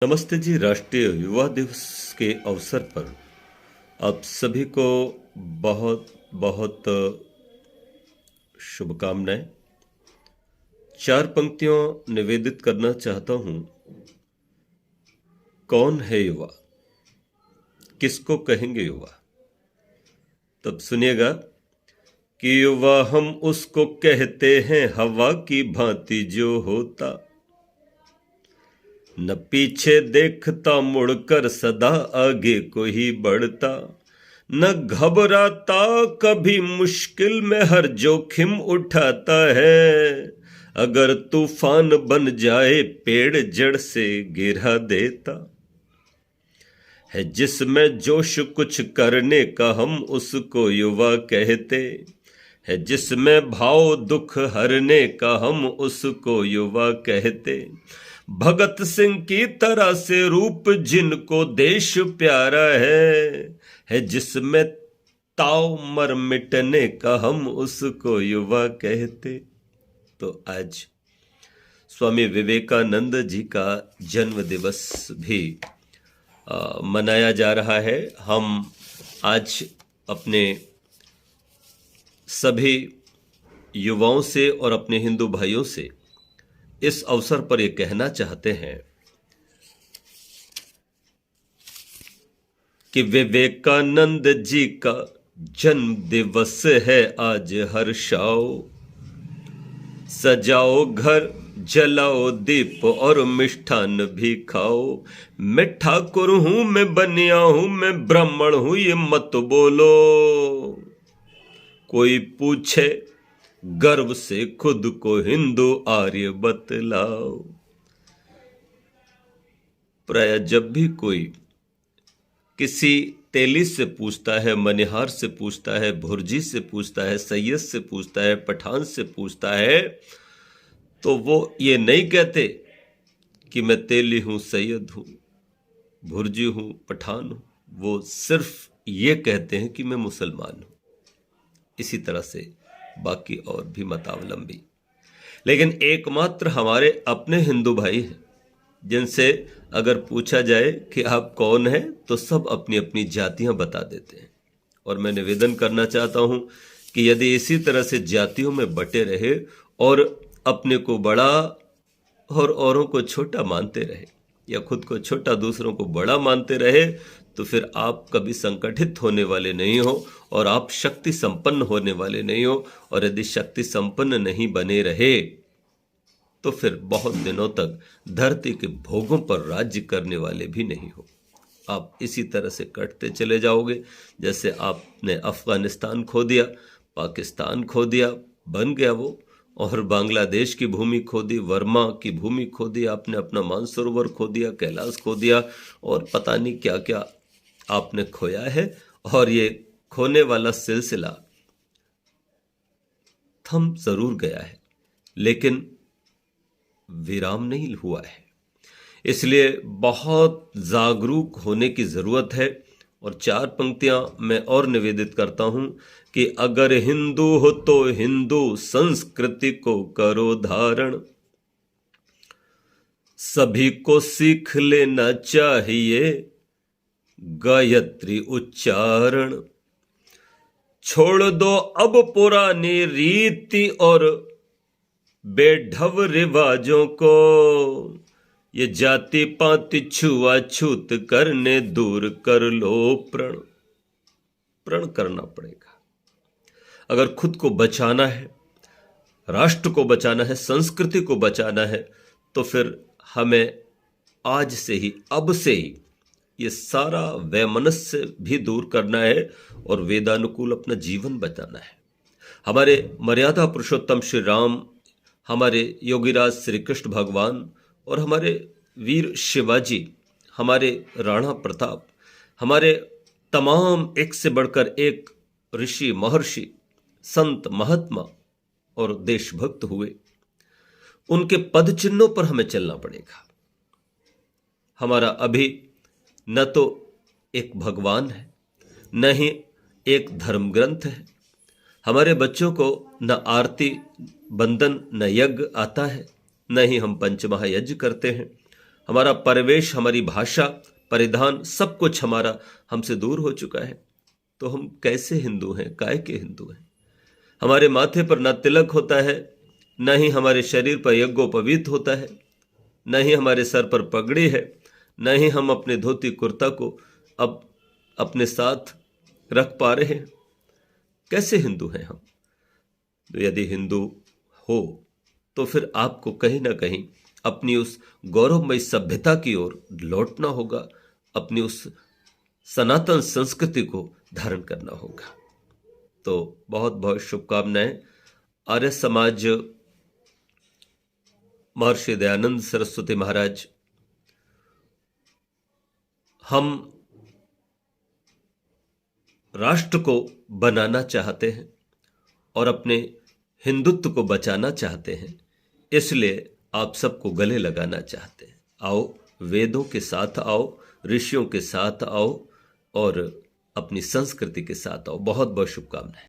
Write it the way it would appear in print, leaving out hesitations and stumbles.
नमस्ते जी। राष्ट्रीय युवा दिवस के अवसर पर आप सभी को बहुत बहुत शुभकामनाएं। चार पंक्तियों निवेदित करना चाहता हूं। कौन है युवा, किसको कहेंगे युवा? तब सुनिएगा कि युवा हम उसको कहते हैं, हवा की भांति जो होता, न पीछे देखता मुड़कर सदा आगे को ही बढ़ता, न घबराता कभी मुश्किल में हर जोखिम उठाता है। अगर तूफान बन जाए पेड़ जड़ से गिरा देता है। जिसमें जोश कुछ करने का हम उसको युवा कहते है। जिसमें भाव दुख हरने का हम उसको युवा कहते। भगत सिंह की तरह से रूप जिनको देश प्यारा है जिसमें ताव मर मिटने का हम उसको युवा कहते। तो आज स्वामी विवेकानंद जी का जन्म दिवस भी मनाया जा रहा है। हम आज अपने सभी युवाओं से और अपने हिंदू भाइयों से इस अवसर पर यह कहना चाहते हैं कि विवेकानंद जी का जन्म दिवस है आज, हर्षाओ। सजाओ घर, जलाओ दीप और मिष्ठान भी खाओ। मैं ठाकुर हूं, मैं बनिया हूं, मैं ब्राह्मण हूं, ये मत बोलो। कोई पूछे गर्व से खुद को हिंदू आर्य बतलाओ। प्राय जब भी कोई किसी तेली से पूछता है, मनिहार से पूछता है, भुर्जी से पूछता है, सैयद से पूछता है, पठान से पूछता है, तो वो ये नहीं कहते कि मैं तेली हूं, सैयद हूं, भुर्जी हूं, पठान हूं। वो सिर्फ ये कहते हैं कि मैं मुसलमान हूं। इसी तरह से बाकी और भी मतावलंबी, लेकिन एकमात्र हमारे अपने हिंदू भाई हैं जिनसे अगर पूछा जाए कि आप कौन हैं, तो सब अपनी अपनी जातियां बता देते हैं। और मैं निवेदन करना चाहता हूं कि यदि इसी तरह से जातियों में बटे रहे और अपने को बड़ा और औरों को छोटा मानते रहे, या खुद को छोटा दूसरों को बड़ा मानते रहे, तो फिर आप कभी संगठित होने वाले नहीं हो और आप शक्ति संपन्न होने वाले नहीं हो। और यदि शक्ति संपन्न नहीं बने रहे तो फिर बहुत दिनों तक धरती के भोगों पर राज्य करने वाले भी नहीं हो। आप इसी तरह से कटते चले जाओगे जैसे आपने अफगानिस्तान खो दिया, पाकिस्तान खो दिया, बन गया वो, और बांग्लादेश की भूमि खो दी, वर्मा की भूमि खो दी, आपने अपना मानसरोवर खो दिया, कैलाश खो दिया, और पता नहीं क्या क्या आपने खोया है। और ये खोने वाला सिलसिला थम जरूर गया है, लेकिन विराम नहीं हुआ है। इसलिए बहुत जागरूक होने की जरूरत है। और चार पंक्तियां मैं और निवेदित करता हूं कि अगर हिंदू हो तो हिंदू संस्कृति को करो धारण। सभी को सीख लेना चाहिए गायत्री उच्चारण। छोड़ दो अब पुरानी रीति और बेढब रिवाजों को। ये जाति पाति छुआछूत करने दूर कर लो प्रण। प्रण करना पड़ेगा। अगर खुद को बचाना है, राष्ट्र को बचाना है, संस्कृति को बचाना है, तो फिर हमें आज से ही, अब से ही ये सारा वैमनस्य भी दूर करना है और वेदानुकूल अपना जीवन बचाना है। हमारे मर्यादा पुरुषोत्तम श्री राम, हमारे योगीराज श्री कृष्ण भगवान और हमारे वीर शिवाजी, हमारे राणा प्रताप, हमारे तमाम एक से बढ़कर एक ऋषि महर्षि, संत महात्मा और देशभक्त हुए। उनके पद चिन्हों पर हमें चलना पड़ेगा। हमारा अभी न तो एक भगवान है, न ही एक धर्म ग्रंथ है। हमारे बच्चों को न आरती बंदन न यज्ञ आता है, न ही हम पंचमहायज्ञ करते हैं। हमारा परिवेश, हमारी भाषा, परिधान, सब कुछ हमारा हमसे दूर हो चुका है। तो हम कैसे हिंदू हैं, काय के हिंदू हैं? हमारे माथे पर न तिलक होता है, न ही हमारे शरीर पर यज्ञोपवीत होता है, न ही हमारे सर पर पगड़ी है, न ही हम अपने धोती कुर्ता को अब अपने साथ रख पा रहे हैं। कैसे हिंदू हैं हम? तो यदि हिंदू हो तो फिर आपको कहीं ना कहीं अपनी उस गौरवमयी सभ्यता की ओर लौटना होगा, अपनी उस सनातन संस्कृति को धारण करना होगा। तो बहुत बहुत शुभकामनाएं। आर्य समाज महर्षि दयानंद सरस्वती महाराज, हम राष्ट्र को बनाना चाहते हैं और अपने हिंदुत्व को बचाना चाहते हैं, इसलिए आप सबको गले लगाना चाहते हैं। आओ, वेदों के साथ आओ, ऋषियों के साथ आओ और अपनी संस्कृति के साथ आओ। बहुत बहुत शुभकामनाएं।